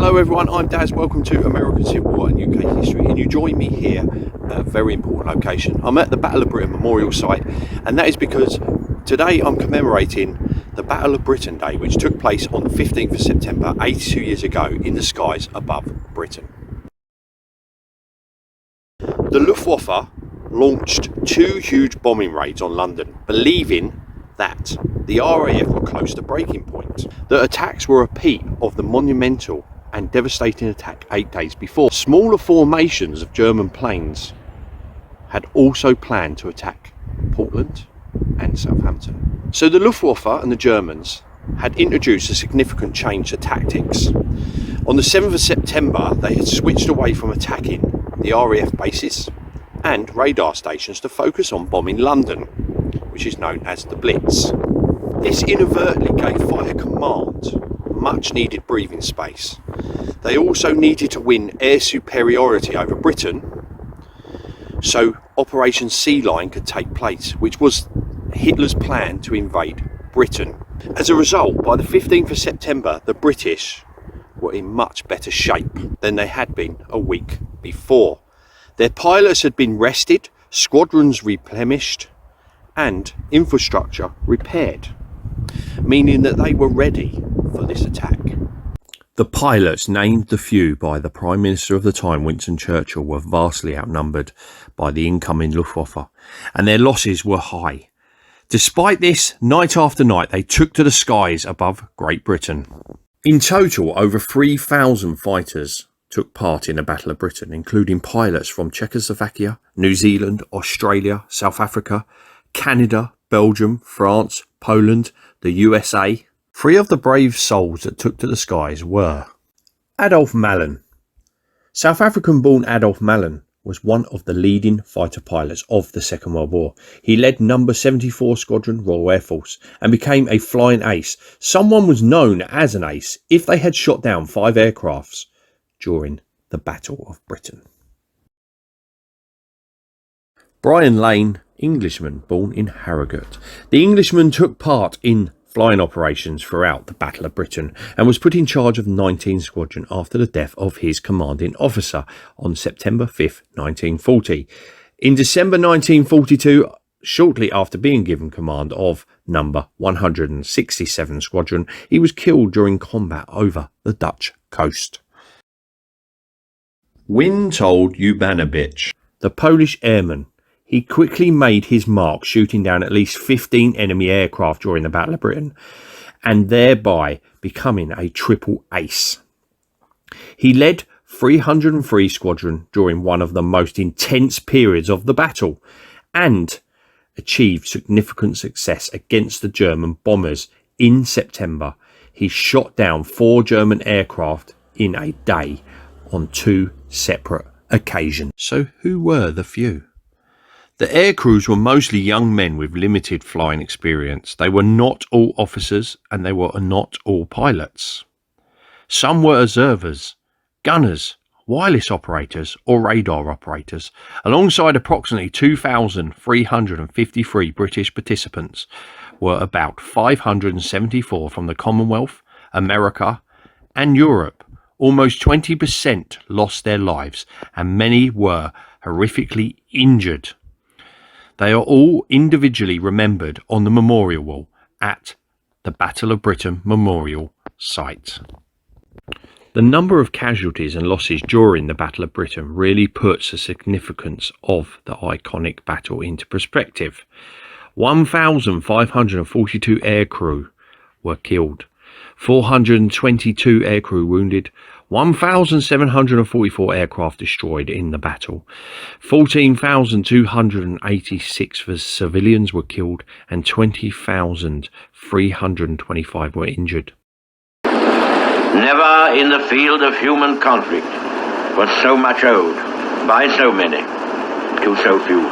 Hello everyone, I'm Daz. Welcome to American Civil War and UK history, and you join me here at a very important location. I'm at the Battle of Britain Memorial Site, and that is because today I'm commemorating the Battle of Britain Day, which took place on the 15th of September 82 years ago in the skies above Britain. The Luftwaffe launched two huge bombing raids on London, believing that the RAF were close to breaking point. The attacks were a repeat of the monumental and devastating attack 8 days before. Smaller formations of German planes had also planned to attack Portland and Southampton. So the Luftwaffe and the Germans had introduced a significant change to tactics. On the 7th of September, they had switched away from attacking the RAF bases and radar stations to focus on bombing London, which is known as the Blitz. This inadvertently gave Fighter Command much needed breathing space. They also needed to win air superiority over Britain so Operation Sea Lion could take place, which was Hitler's plan to invade Britain. As a result, by the 15th of September, the British were in much better shape than they had been a week before. Their pilots had been rested, squadrons replenished, and infrastructure repaired, meaning that they were ready for this attack. The pilots, named the few by the Prime Minister of the time, Winston Churchill, were vastly outnumbered by the incoming Luftwaffe, and their losses were high. Despite this, night after night, they took to the skies above Great Britain. In total, over 3,000 fighters took part in the Battle of Britain, including pilots from Czechoslovakia, New Zealand, Australia, South Africa, Canada, Belgium, France, Poland, the USA. Three of the brave souls that took to the skies were Adolf Mallen. South African-born Adolf Mallen was one of the leading fighter pilots of the Second World War. He led No. 74 Squadron, Royal Air Force, and became a flying ace. Someone was known as an ace if they had shot down 5 aircrafts during the Battle of Britain. Brian Lane, Englishman, born in Harrogate. The Englishman took part in flying operations throughout the Battle of Britain and was put in charge of 19 Squadron after the death of his commanding officer on September 5th, 1940. In December 1942, shortly after being given command of number 167 Squadron, he was killed during combat over the Dutch coast. Witold Ubanowicz, the Polish airman. He quickly made his mark, shooting down at least 15 enemy aircraft during the Battle of Britain, and thereby becoming a triple ace. He led 303 Squadron during one of the most intense periods of the battle, and achieved significant success against the German bombers. In September, he shot down 4 German aircraft in a day on 2 separate occasions. So who were the few? The air crews were mostly young men with limited flying experience. They were not all officers, and they were not all pilots. Some were observers, gunners, wireless operators or radar operators. Alongside approximately 2,353 British participants were about 574 from the Commonwealth, America and Europe. Almost 20% lost their lives, and many were horrifically injured. They are all individually remembered on the memorial wall at the Battle of Britain Memorial Site. The number of casualties and losses during the Battle of Britain really puts the significance of the iconic battle into perspective. 1,542 aircrew were killed, 422 aircrew wounded, 1,744 aircraft destroyed in the battle, 14,286 civilians were killed, and 20,325 were injured. Never in the field of human conflict was so much owed by so many to so few.